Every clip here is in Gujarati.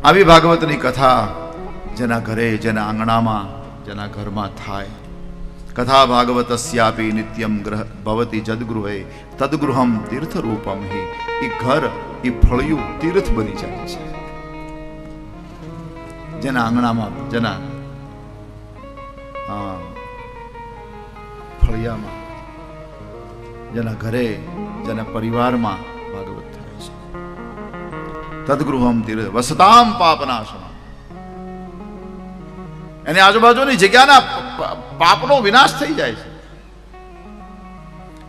આવી ભાગવતની કથા જેના ઘરે, જેના આંગણામાં, જેના ઘરમાં થાય, કથા ભાગવતસ્યાપી નિત્યમ ગ્રહ ભવતી જદગૃહે તદગૃહમ તીર્થરૂપમ હિ. એ ઘર, એ ફળિયું તીર્થ બની જાય છે. જેના આંગણામાં, જેના ફળિયામાં, જેના ઘરે, જેના પરિવારમાં ભાગવત થાય છે. તદગૃહમ તીર્થ વસતામ પાપનાશમ. એની આજુબાજુની જગ્યાના પાપનો વિનાશ થઈ જાય છે.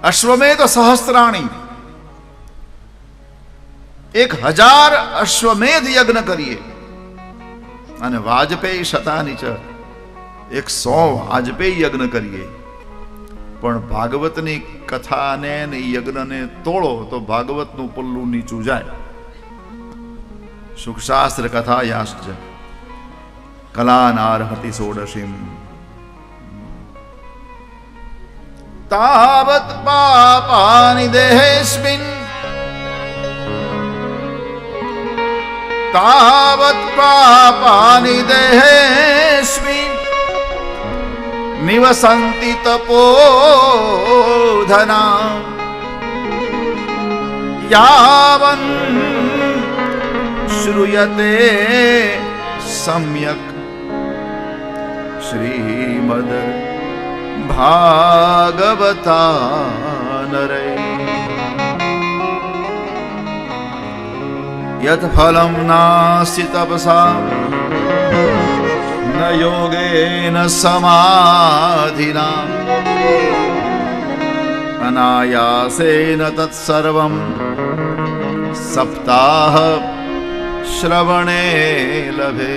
અશ્વમેધ સહસ્ત્રાણી, 1000 અશ્વમેધ યજ્ઞ કરીએ અને વાજપેયી શતાની ચ, 100 વાજપેયી યજ્ઞ કરીએ, પણ ભાગવતની કથાને ને યજ્ઞને તોડો તો ભાગવતનું પલ્લું નીચું જાય. સુખશાસ્ત્ર કથા યાશ્ચ કલાનાર્હતિ ષોડશીમ તાવત પાપાનિ દેહેસ્મિન તાવત પાપાનિ દેહેસ્મિન નિવસંતિ તપોધના યાવન શ્રૂયતે સમ્યક શ્રીમદ ભાગવતાનરે. યત ફલમ નાસ્તિ તપસા ન યોગેન સમાધિના અનાયાસેન તત્સર્વં સપ્તાહ શ્રવણે લભે.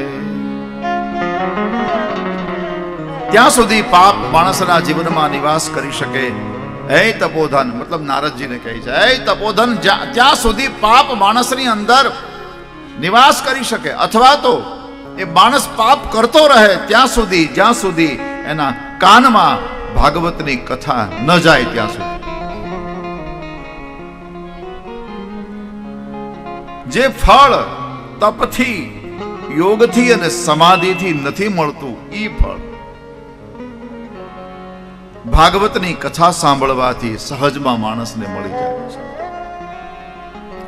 ત્યાં સુધી પાપ માણસના જીવનમાં નિવાસ કરી શકે. હે તપોધન, મતલબ નારદજીને કહે છે, હે તપોધન, ત્યાં સુધી પાપ માણસની અંદર નિવાસ કરી શકે, અથવા તો એ માણસ પાપ કરતો રહે ત્યાં સુધી, જ્યાં સુધી એના કાનમાં ભાગવતની કથા ન જાય ત્યાં સુધી. જે ફળ તપથી, યોગથી અને સમાધિથી નથી મળતું, એ ફળ ભાગવતની કથા સાંભળવાથી સહજમાં માણસને મળી જાય છે.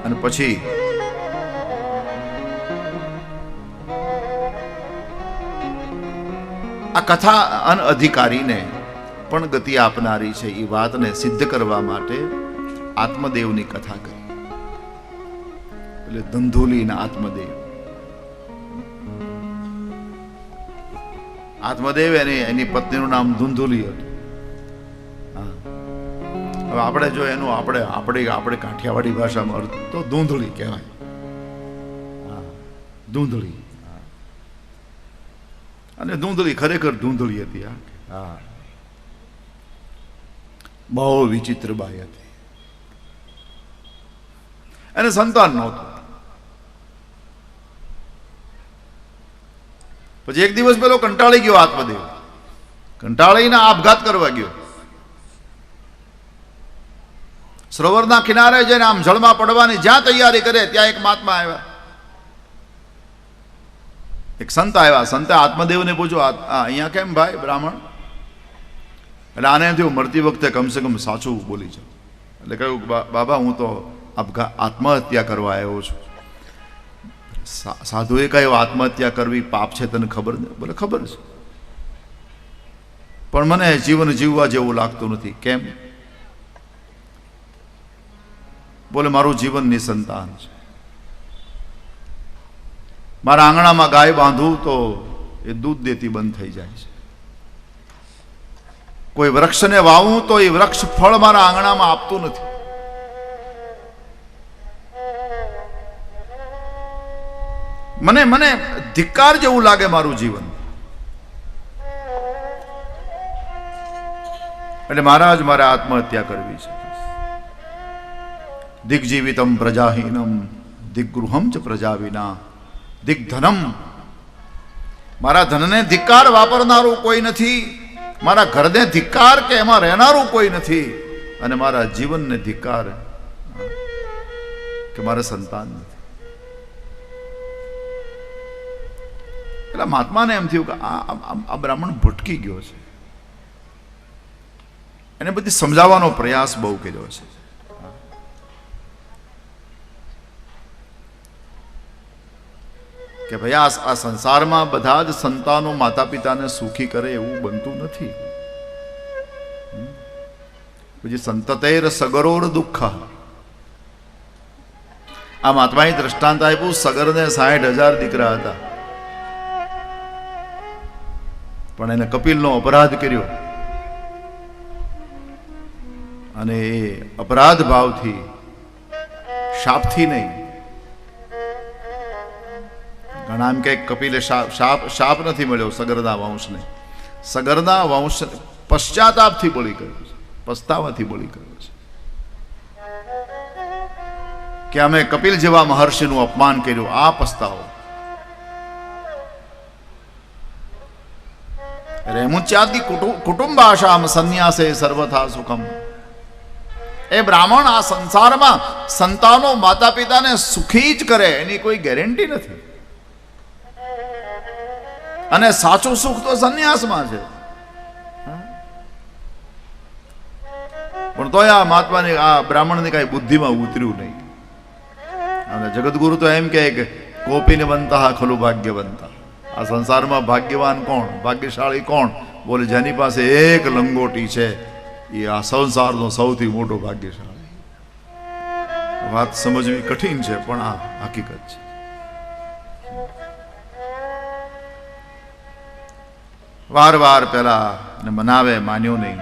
અને પછી આ કથા અનઅધિકારીને પણ ગતિ આપનારી છે. એ વાતને સિદ્ધ કરવા માટે આત્મદેવની કથા કરી. એટલે ધંધુલીના આત્મદેવ, આત્મદેવ એની પત્નીનું નામ ધુંધુલી હતું. હવે આપણે જો એનું આપણે કાઠિયાવાડી ભાષામાં અર્થ તો ધૂંધળી કહેવાય. ધૂંધળી. અને ધૂંધળી ખરેખર ધૂંધળી હતી. બહુ વિચિત્ર બાઈ હતી. એને સંતાન નહોતું. પછી એક દિવસ પેલો કંટાળી ગયો આત્મદેવ, કંટાળીને આપઘાત કરવા ગયો. સરોવરના કિનારે જઈને આમ જળમાં પડવાની જ્યાં તૈયારી કરે ત્યાં એક મહાત્મા આવ્યા, એક સંત આવ્યા. સંતે આત્મદેવને પૂછ્યું, અહીંયા કેમ ભાઈ બ્રાહ્મણ? એટલે આને થયું મરતી વખતે કમસે કમ સાચું બોલી જાઉં. એટલે કહ્યું, બાબા હું તો આત્મહત્યા કરવા આવ્યો છું. સાધુએ કહ્યું, આત્મહત્યા કરવી પાપ છે, તને ખબર નથી? બોલે ખબર છે, પણ મને જીવન જીવવા જેવું લાગતું નથી. કેમ? બોલે મારું જીવન નિસંતાન છે. મારા આંગણામાં ગાય બાંધું તો એ દૂધ દેતી બંધ થઈ જાય છે. કોઈ વૃક્ષને વાવું તો એ વૃક્ષ ફળ મારા આંગણામાં આપતું નથી. મને ધિક્કાર જેવું લાગે મારું જીવન. એટલે મહારાજ મારે આત્મહત્યા કરવી છે. દિગ્જીવિતમ પ્રજાહીનમ દિગ્ગૃહમ ચ પ્રજા વિના દિગ્ધનમ. મારા ધનને ધિક્કાર વાપરનારું કોઈ નથી, મારા ઘરને ધિક્કાર કે એમાં રહેનારું કોઈ નથી, અને મારા જીવનને ધિક્કાર કે મારા સંતાન નથી. પેલા મહાત્માને એમ થયું કે આ બ્રાહ્મણ ભટકી ગયો છે. એને બધી સમજાવવાનો પ્રયાસ બહુ કર્યો છે. કે ભાઈ આ સંસારમાં બધા જ સંતાનો માતા પિતાને સુખી કરે એવું બનતું નથી. પછી સંતતેર સગરોર દુઃખ. આ મહાત્માએ દ્રષ્ટાંત આપ્યું, સગરને 60,000 દીકરા હતા, પણ એને કપિલનો અપરાધ કર્યો અને એ અપરાધ ભાવથી, શાપથી નહીં, ઘણા એમ કે કપિલે શાપ નથી મળ્યો સગરના વંશને, સગરના વંશ પશ્ચાતાપથી બળી ગયો છે, પસ્તાવાથી બળી ગયો છે કે અમે કપિલ જેવા મહર્ષિનું અપમાન કર્યું. આ પસ્તાવો. રેમુચ્યાદિ કુટુંબાશામ સંન્યાસે સર્વથા સુખમ. એ બ્રાહ્મણ આ સંસારમાં સંતાનો માતા પિતાને સુખી જ કરે એની કોઈ ગેરંટી નથી. અને સાચું સુખ તો સંન્યાસમાં છે. પણ તોય આ મહાત્માની, આ બ્રાહ્મણની કઈ બુદ્ધિમાં ઉતર્યું નહીં. અને જગતગુરુ તો એમ કહે કે કોપીને બનતા ખલું ભાગ્યવંતા. આ સંસારમાં ભાગ્યવાન કોણ, ભાગ્યશાળી કોણ? બોલે જેની પાસે એક લંગોટી છે એ આ સંસારનો સૌથી મોટો ભાગ્યશાળી. વાત સમજવી કઠિન છે પણ આ હકીકત છે. વાર વાર પેલા મનાવે, માન્યો નહીં.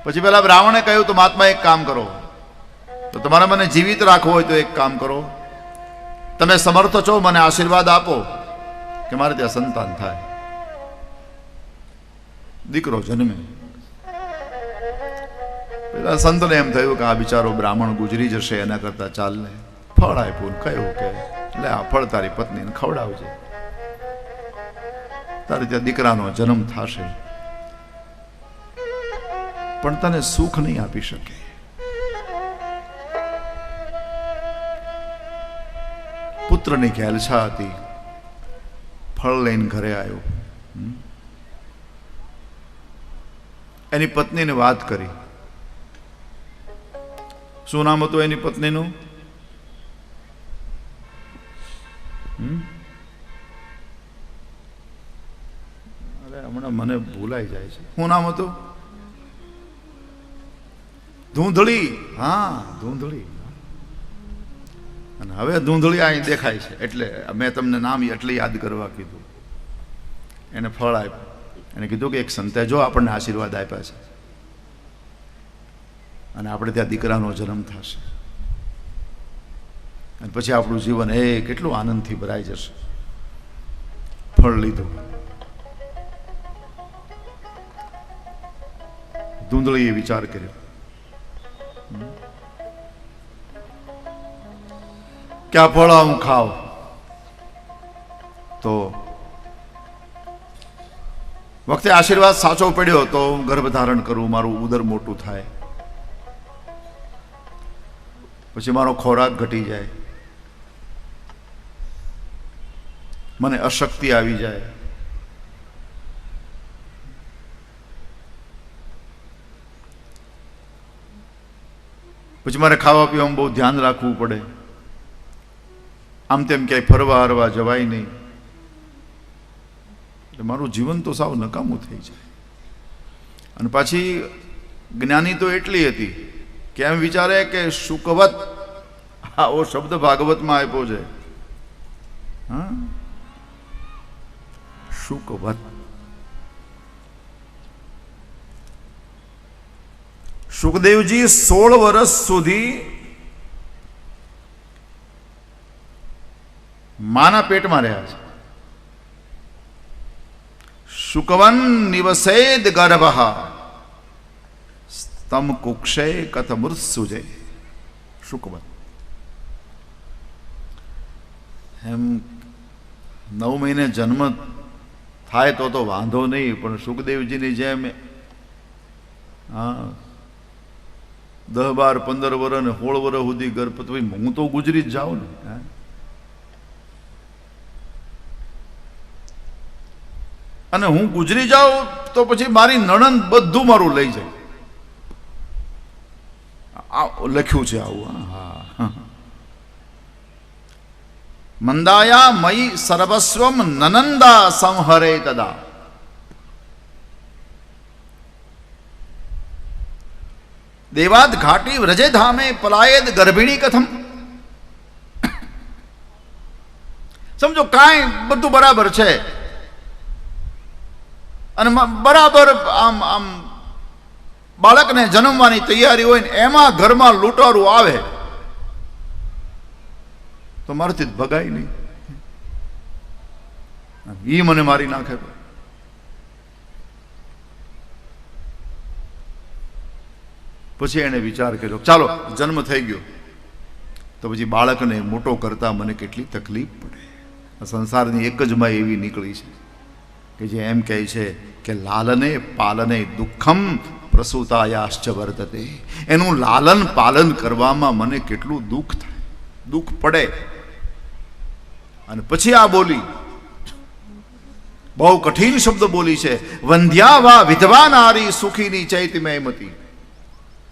પછી પેલા બ્રાહ્મણે કહ્યું તો મહાત્મા એક કામ કરો, તો તમારે મને જીવિત રાખવો હોય તો એક કામ કરો, તમે સમર્થ છો, મને આશીર્વાદ આપો કે મારે ત્યાં સંતાન થાય, દીકરો જન્મે. પેલા સંતને એમ થયું કે આ બિચારો બ્રાહ્મણ ગુજરી જશે, એના કરતા ચાલ ને ફળ આપ્યું, કહ્યું કે લે આ ફળ તારી પત્નીને ખવડાવજે, તારે ત્યાં દીકરાનો જન્મ થશે, પણ તને સુખ નહીં આપી શકે. પુત્રની ઘેલછા હતી. ફળ લઈને ઘરે આવ્યો, એની પત્નીને વાત કરી. શું નામ હતું એની પત્નીનું? અરે હમણાં મને ભૂલાઈ જાય છે. શું નામ હતું? ધૂંધળી. હા, ધૂંધળી. અને હવે ધૂંધળી અહીં દેખાય છે એટલે મેં તમને નામ એટલે યાદ કરવા કીધું. એને ફળ આપ્યું. એને કીધું કે એક સંતે જો આપણને આશીર્વાદ આપ્યા છે અને આપણે ત્યાં દીકરાનો જન્મ થશે અને પછી આપણું જીવન એ કેટલું આનંદથી ભરાઈ જશે. ફળ લીધું. ધૂંધળીએ વિચાર કર્યો કે આ ફળ હું ખાવ તો વખતે આશીર્વાદ સાચો પડ્યો તો હું ગર્ભ ધારણ કરું, મારું ઉદર મોટું થાય, પછી મારો ખોરાક ઘટી જાય, મને અશક્તિ આવી જાય, પછી મારે ખાવા પીવામાં બહુ ધ્યાન રાખવું પડે, આમ તેમ ક્યાંય ફરવા હરવા જવાય નહીં, એટલે મારું જીવન તો સાવ નકામું થઈ જાય. અને પાછી જ્ઞાની તો એટલી હતી કે એમ વિચારે કે શુકવત, આવો શબ્દ ભાગવતમાં આપ્યો છે. હા, શુકવત. સુખદેવજી 16 વર્ષ સુધી માના પેટમાં રહ્યા છે. શુકવન નિવસેદ ગર્ભ સ્તમ કુક્ષે કથમૃત્સુજે. શુકવન એમ 9 મહિને જન્મ થાય તો વાંધો નહીં, પણ સુખદેવજીની જેમ 10, 12, 15 વર્ષ ને 16 વર્ષ સુધી ગર્ભ, હું તો ગુજરી જ જાઉં ને. અને હું ગુજરી જાઉં તો પછી મારી નણંદ બધું મારું લઈ જાય. લખ્યું છે આવું. હા, મંદાયા મયી સર્વસ્વમ નનંદા સંહરે તદા. દેવાદ ઘાટી વ્રજે ધામે પલાયેદ ગર્ભિણી કથમ. સમજો કાંઈ બધું બરાબર છે અને બરાબર આમ આમ બાળકને જન્મવાની તૈયારી હોય ને એમાં ઘરમાં લૂંટારું આવે તો મારાથી ભગાય નહીં. એ મને મારી નાખે. પછી એને વિચાર કર્યો, ચાલો જન્મ થઈ ગયો તો પછી બાળકને મોટો કરતા મને કેટલી તકલીફ પડે. સંસારની એક જ માં એવી નીકળી છે કે જે એમ કહે છે કે લાલને પાલને દુઃખમ પ્રસૂતાયાશ્ચ વર્તતે. એનું લાલન પાલન કરવામાં મને કેટલું દુઃખ થાય, દુઃખ પડે. અને પછી આ બોલી, બહુ કઠિન શબ્દ બોલી છે, વંધ્યા વા વિધવા નારી સુખીની ચૈતમય મતી.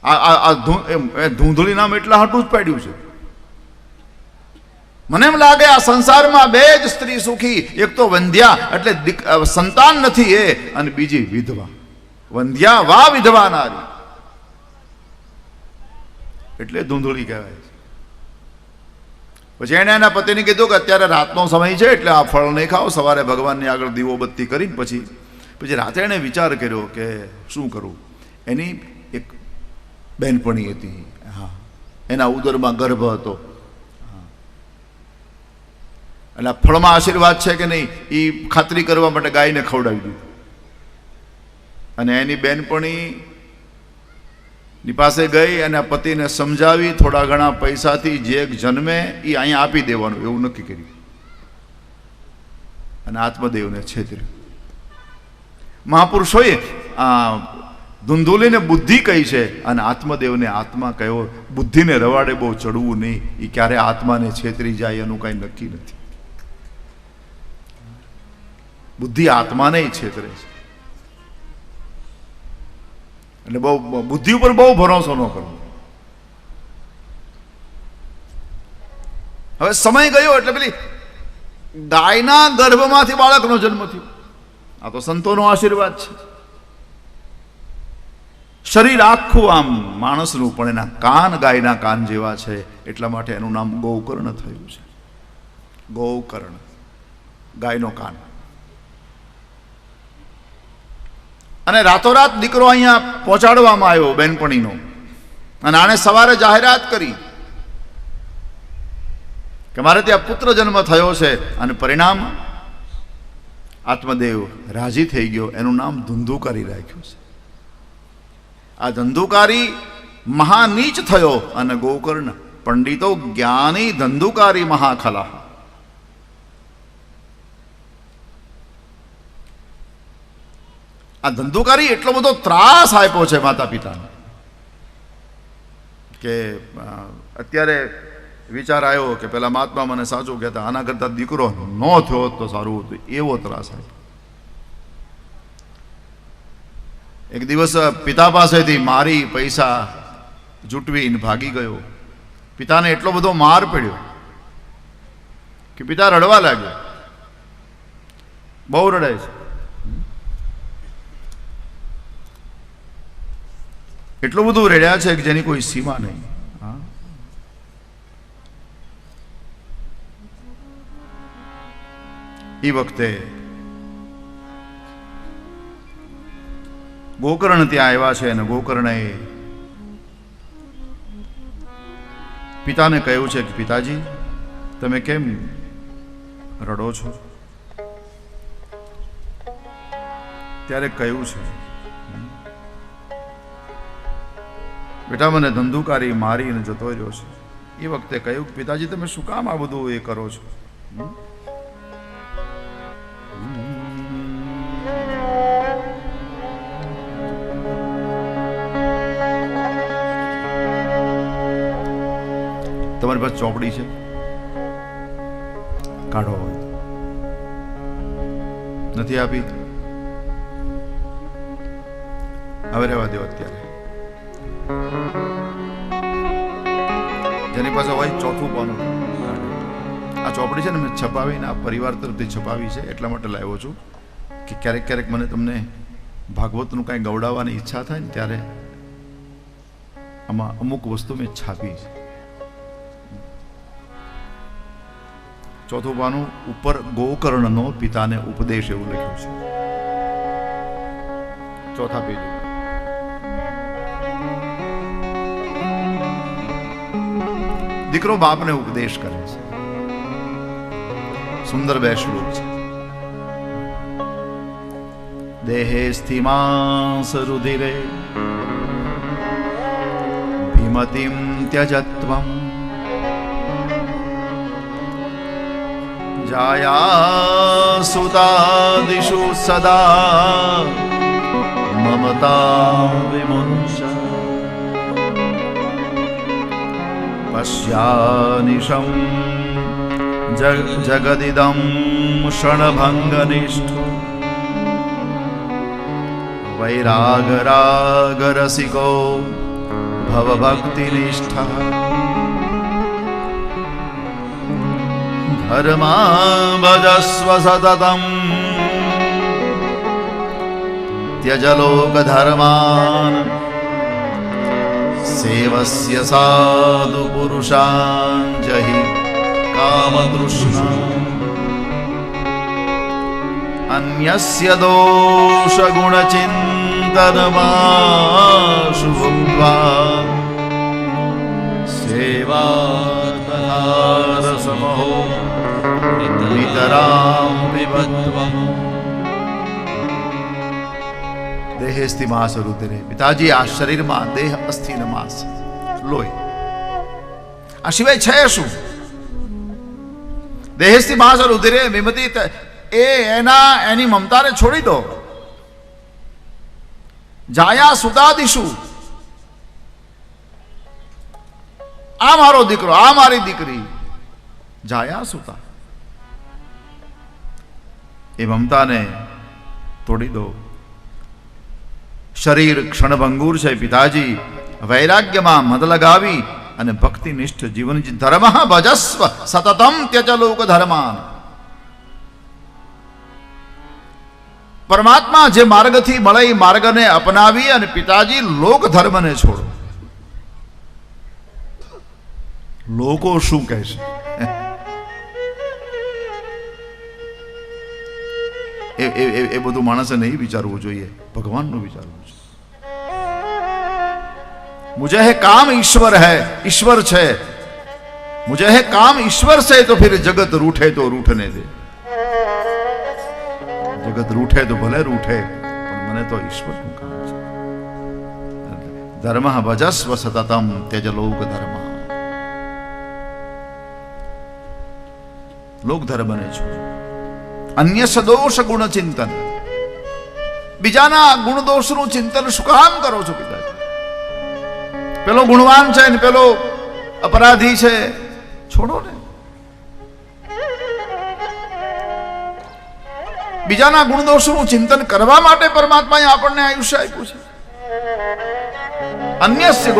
આ ધૂંધળી નામ એટલા હાટું જ પાડ્યું છે. મને એમ લાગે આ સંસારમાં બે જ સ્ત્રી સુખી, એક તો વંધ્યા એટલે સંતાન નથી એ, અને બીજી વિધવા. વંધ્યા વા વિધવા નારી એટલે ધૂંધળી કહેવાય છે. પછી એને એના પતિને કીધું કે અત્યારે રાતનો સમય છે એટલે આ ફળ નહીં ખાઓ, સવારે ભગવાનની આગળ દીવો બત્તી કરીને પછી રાતે એણે વિચાર કર્યો કે શું કરું. એની એક બહેનપણી હતી, હા, એના ઉદરમાં ગર્ભ હતો. એટલે ફળમાં આશીર્વાદ છે કે નહીં એ ખાતરી કરવા માટે ગાયને ખવડાવી દીધું. અને એની બહેનપણીની પાસે ગઈ અને પતિને સમજાવી, થોડા ઘણા પૈસાથી જે જન્મે એ અહીંયા આપી દેવાનું એવું નક્કી કર્યું. અને આત્મદેવને છેતર્યું. મહાપુરુષોએ ધૂંધુલીને બુદ્ધિ કહી છે અને આત્મદેવને આત્મા કહ્યો. બુદ્ધિને રવાડે બહુ ચડવું નહીં, એ ક્યારે આત્માને છેતરી જાય એનું કાંઈ નક્કી નથી. બુદ્ધિ આત્માને છેતરે છે. એટલે બહુ બુદ્ધિ ઉપર બહુ ભરોસો ન કરવો. હવે સમય ગયો એટલે પેલી ગાયના ગર્ભમાંથી બાળકનો જન્મ થયો. આ તો સંતોનો આશીર્વાદ છે. શરીર આખું આમ માણસનું, પણ એના કાન ગાયના કાન જેવા છે, એટલા માટે એનું નામ ગૌકર્ણ થયું છે. ગૌકર્ણ, ગાયનો કાન. અને રાતોરાત દીકરો અહીંયા પહોંચાડવામાં આવ્યો બેનપણીનો. અને આણે સવારે જાહેરાત કરી કે મારે ત્યાં પુત્ર જન્મ થયો છે. અને પરિણામ આત્મદેવ રાજી થઈ ગયો. એનું નામ ધુંધુકારી રાખ્યું છે. આ ધંધુકારી મહાનીચ થયો અને ગોકર્ણ પંડિતો જ્ઞાની ધંધુકારી મહાખલા. આ ધંધુકારી એટલો બધો ત્રાસ આપ્યો છે માતા પિતાને કે અત્યારે વિચાર આવ્યો કે પેલા મહાત્મા મને સાચું કહેતા, આના કરતા દીકરો ન થયો તો સારું હતું. એવો ત્રાસ આપ્યો. એક દિવસ પિતા પાસેથી મારી પૈસા જૂટવીને ભાગી ગયો. પિતાને એટલો બધો માર પડ્યો કે પિતા રડવા લાગ્યો. બહુ રડે છે. એટલું બધું રડ્યા છે કે જેની કોઈ સીમા નહીં. એ વખતે ગોકર્ણ ત્યાં આવ્યા છે અને ગોકર્ણએ પિતાને કહ્યું છે કે પિતાજી તમે કેમ રડો છો? ત્યારે કહ્યું છે બેટા મને ધંધુકારી મારીને જતો રહ્યો છે. એ વખતે કહ્યું કે પિતાજી તમે શું કામ આ બધું એ કરો છો? તમારી પાસે ચોપડી છે? કાઢો. નથી આપી? હવે રહેવા દો. અત્યારે જેની પાસે હોય ચોથું પાનું, આ ચોપડી છે ને મેં છપાવીને આ પરિવાર તરફથી છપાવી છે, એટલા માટે લાવ્યો છું કે ક્યારેક ક્યારેક મને તમને ભાગવતનું કાંઈ ગવડાવવાની ઈચ્છા થાય ને ત્યારે આમાં અમુક વસ્તુ મેં છાપી છે. ચોથું પાનું ઉપર ગોકર્ણનો પિતાને ઉપદેશ એવું લખ્યું છે. ચોથા પેજ. દીકરો બાપને ઉપદેશ કરે છે. સુંદર બે શ્લોક છે. દેહે સ્થિમાંસ રુધિરે ભીમતિમ ત્યજત્વમ જાયા સુતાદિષુ સદા મમતા વિમુંચ પશ્યાનિશમ જગદિદમ ક્ષણભંગનિષ્ઠો વૈરાગરાગરસિકો ભવભક્તિનિષ્ઠः ધર્મા ભજસ્વ સતતમ ત્યજ લોકધર્માન સેવસ્ય સાધુ પુરુષાન જહિ કામતૃષ્ણા અન્યસ્ય દોષ ગુણ ચિંતનમાશુ ભુક્ત્વા સેવા રસમહો નિતરામ વિબત્વમ. દેહેસ્થી માસ રુધિરે. પિતાજી, આ શરીરમાં દેહ અસ્થિ ને માસ લોહી, આ સિવાય છે શું? દેહેસ્થી માસ રુધિરે વિમતિ, એની મમતાને છોડી દો. જાયા સુતાદિશુ, આ મારો દીકરો, આ મારી દીકરી. જાયા સુતા, એ મમતાને તોડી દો. શરીર ક્ષણભંગુર છે પિતાજી. વૈરાગ્યમાં મત લગાવી અને ભક્તિનિષ્ઠ જીવન ધર્મ ભજસ્વ સતતમ ત્યજ લોક ધર્માન. પરમાત્મા જે માર્ગથી મળે એ માર્ગને અપનાવી અને પિતાજી લોક ધર્મને છોડો. લોકો શું કહેશે એ બધું માણસે નહીં વિચારવું જોઈએ, ભગવાનનું વિચારવું છે. मुझे है काम ईश्वर है, ईश्वर છે. मुझे है काम ईश्वर से, तो फिर जगत रूठे तो रूठने दे. जगत रूठे तो भले रूठे, પણ મને તો ઈશ્વરનું કામ છે. ધર્મ ભજસ્વ સતતમ ત્યજ લોક ધર્મ. લોક ધર્મને છોડો. અન્ય સદોષ ગુણ ચિંતન, બીજાના ગુણ દોષનું ચિંતન શું કામ કરો છો પિતાજી? પેલો ગુણવાન છે ને પેલો અપરાધી છે, છોડો ને. બીજાના ગુણ દોષનું ચિંતન કરવા માટે પરમાત્માએ આપણને આયુષ્ય આપ્યું છે. અન્યસ્ય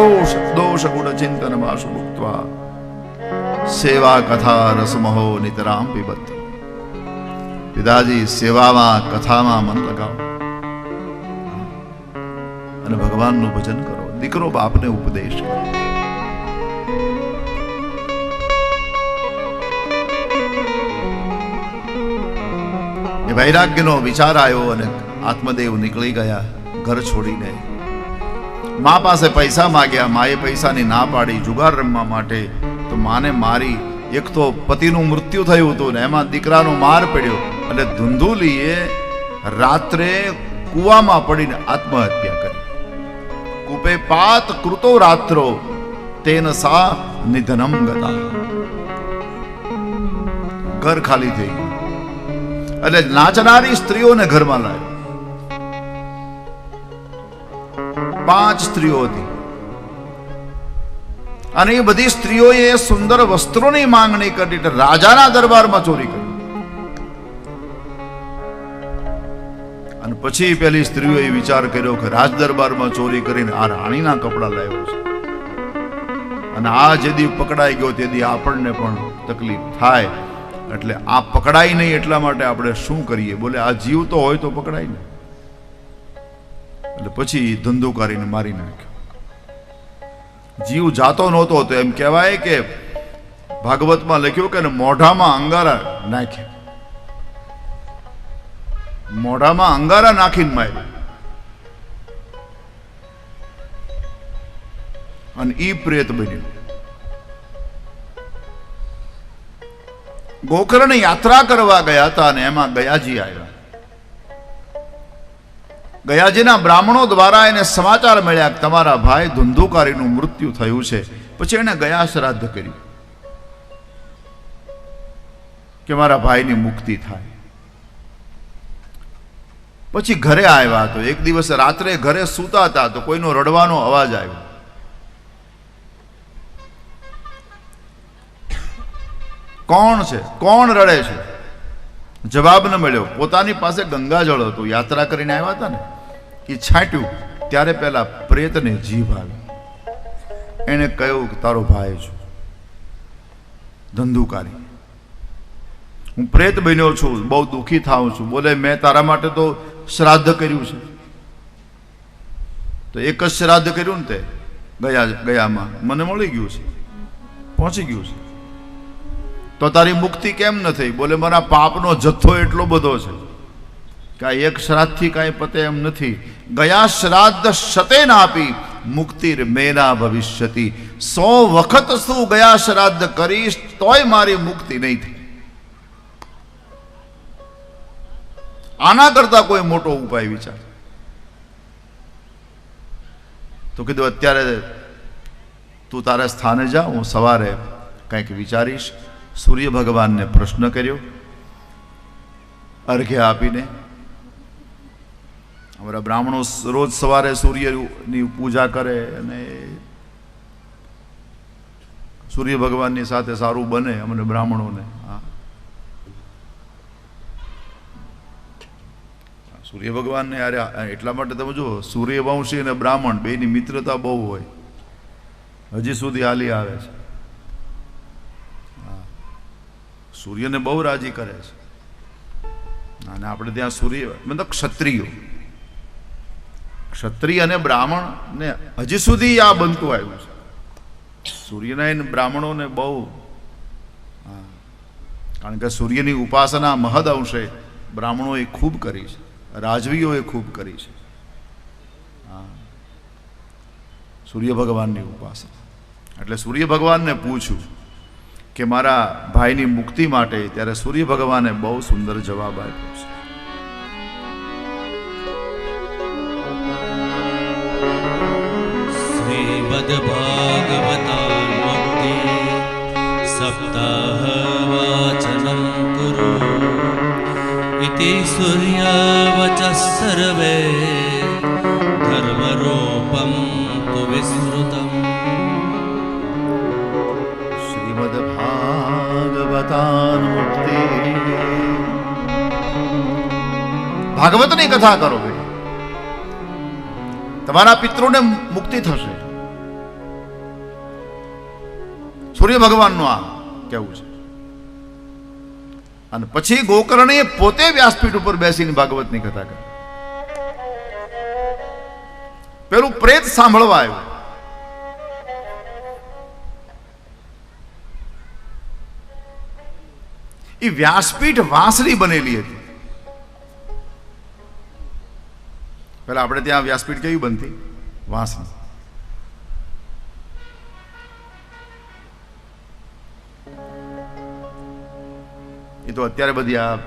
દોષ ગુણ ચિંતન માશુ ભુક્ત્વા સેવા કથા રસમહો નિતરામ પીબત. પિતાજી, સેવામાં કથામાં મન લગાવો અને ભગવાનનું ભજન કરો. દીકરો બાપને ઉપદેશ કરે. એ વૈરાગ્યનો વિચાર આવ્યો અને આત્મદેવ નીકળી ગયા ઘર છોડીને. મા પાસે પૈસા માગ્યા, માએ પૈસાની ના પાડી જુગાર રમવા માટે. તો માને મારી. એક તો પતિનું મૃત્યુ થયું હતું ને એમાં દીકરાનો માર પડ્યો, એટલે ધુંધુલીએ રાત્રે કૂવામાં પડીને આત્મહત્યા કરી. કૂપે પાત કૃતો રાત્રો તેન સા નિધનમ ગતા. ઘર ખાલી થઈ ગયું. એટલે નાચનારી સ્ત્રીઓને ઘરમાં લાવ્યો. 5 સ્ત્રીઓ હતી અને એ બધી સ્ત્રીઓએ સુંદર વસ્ત્રોની માંગણી કરી એટલે રાજાના દરબારમાં ચોરી કરી. અને પછી પેલી સ્ત્રીઓએ વિચાર કર્યો કે રાજ દરબારમાં ચોરી કરીને આ રાણીના કપડાં લાવ્યો છે, અને આ જે દી પકડાઈ ગયો તે દી આપણને પણ તકલીફ થાય, એટલે આ પકડાય નહીં એટલા માટે આપણે શું કરીએ? બોલે આ જીવતો હોય તો પકડાય ને. એટલે પછી ધંધુકારીને મારી નાખ્યો. જીવ જાતો નહોતો તો એમ કહેવાય કે ભાગવતમાં લખ્યું કે મોઢામાં અંગારા નાખ્યા, મોઢામાં અંગારા નાખીને માર્યો, અને ઈ પ્રેત બન્યું. ગોકર્ણ યાત્રા કરવા ગયા હતા અને એમાં ગયાજી આવ્યા. ગયાજીના બ્રાહ્મણો દ્વારા એને સમાચાર મળ્યા કે તમારા ભાઈ ધુંધુકારીનું મૃત્યુ થયું છે. પછી એને ગયા શ્રાદ્ધ કર્યું કે મારા ભાઈની મુક્તિ થાય. પછી ઘરે આવ્યા તો એક દિવસ રાત્રે ઘરે સૂતા હતા તો કોઈનો રડવાનો અવાજ આવ્યો. કોણ છે? કોણ રડે છે? જવાબ ન મળ્યો. પોતાની પાસે ગંગાજળ હતું, યાત્રા કરીને આવ્યા હતા ને, એ છાંટ્યું ત્યારે પેલા પ્રેતને જીભ આવી. એને કહ્યું કે તારો ભાઈ છું ધંધુકારી, હું પ્રેત બન્યો છું, બહુ દુઃખી થાઉં છું. બોલે મેં તારા માટે તો શ્રાદ્ધ કર્યું છે. તો એક જ શ્રાદ્ધ કર્યું ને તે ગયામાં મને મળી ગયું છે, પહોંચી ગયું છે. તો તારી મુક્તિ કેમ ન થઈ? બોલે મારા પાપનો જથ્થો એટલો બધો છે કે એક શ્રાદ્ધથી કાંઈ પતે એમ નથી. ગયા શ્રાદ્ધ શતે નાપી મુક્તિર મેના ભવિષ્યતિ. 100 વખત શું ગયા શ્રાદ્ધ કરીશ તોય મારી મુક્તિ નહીં થઈ. આના કરતા કોઈ મોટો ઉપાય વિચાર. તો કીધું અત્યારે તું તારા સ્થાને જા, હું સવારે કંઈક વિચારીશ. સૂર્ય ભગવાનને પ્રશ્ન કર્યો અર્ઘ્ય આપીને. અમારા બ્રાહ્મણો રોજ સવારે સૂર્યની પૂજા કરે અને સૂર્ય ભગવાનની સાથે સારું બને અમને બ્રાહ્મણોને. સૂર્ય ભગવાનને યાર એટલા માટે તમે જુઓ, સૂર્યવંશી અને બ્રાહ્મણ બેની મિત્રતા બહુ હોય, હજી સુધી હાલી આવે છે. સૂર્યને બહુ રાજી કરે છે. અને આપણે ત્યાં સૂર્ય મતલબ ક્ષત્રિય અને બ્રાહ્મણ ને હજી સુધી આ બનતું આવ્યું છે. સૂર્યના એને બ્રાહ્મણોને બહુ, કારણ કે સૂર્યની ઉપાસના મહદ અંશે બ્રાહ્મણોએ ખૂબ કરી છે, રાજવીઓએ ખૂબ કરી છે. સૂર્ય ભગવાનની ઉપાસના. એટલે સૂર્ય ભગવાનને પૂછ્યું કે મારા ભાઈની મુક્તિ માટે, ત્યારે સૂર્ય ભગવાને બહુ સુંદર જવાબ આપ્યો છે. શ્રીમદ ભાગવતાન્મુક્તિ સપ્તાહ વાચનમ કુરુ ઇતિ સૂર્યવચઃ સર્વે ધર્મરૂપમ તુ વિસ્મૃતમ. ભાગવતની કથા કરો બેટા, તમારા પિતૃને મુક્તિ થશે. સૂર્ય ભગવાનનું આ કેવું છે. અને પછી ગોકર્ણે પોતે વ્યાસપીઠ ઉપર બેસીને ભાગવતની કથા કરી. પેલું પ્રેત સાંભળવા આવ્યું. એ વ્યાસપીઠ વાંસળી બનેલી હતી. પેલા આપણે ત્યાં વ્યાસપીઠ કેવી બનતી? વાંસળી. એ તો અત્યારે બધી આ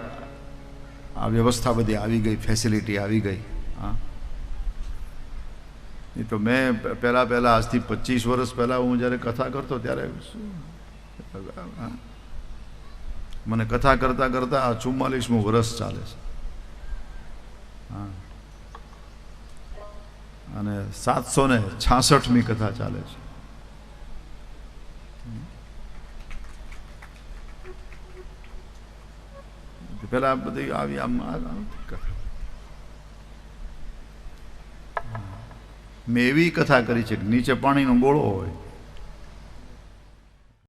વ્યવસ્થા બધી આવી ગઈ, ફેસિલિટી આવી ગઈ. હા, એ તો મેં પહેલા આજથી 25 વર્ષ પહેલા હું જ્યારે કથા કરતો ત્યારે મને કથા કરતા કરતા આ 44મું વર્ષ ચાલે છે. હા, અને 766મી કથા ચાલે છે. પેલા બધી આવી આમ કથા. મેં એવી કથા કરી છે કે નીચે પાણીનો ગોળો હોય,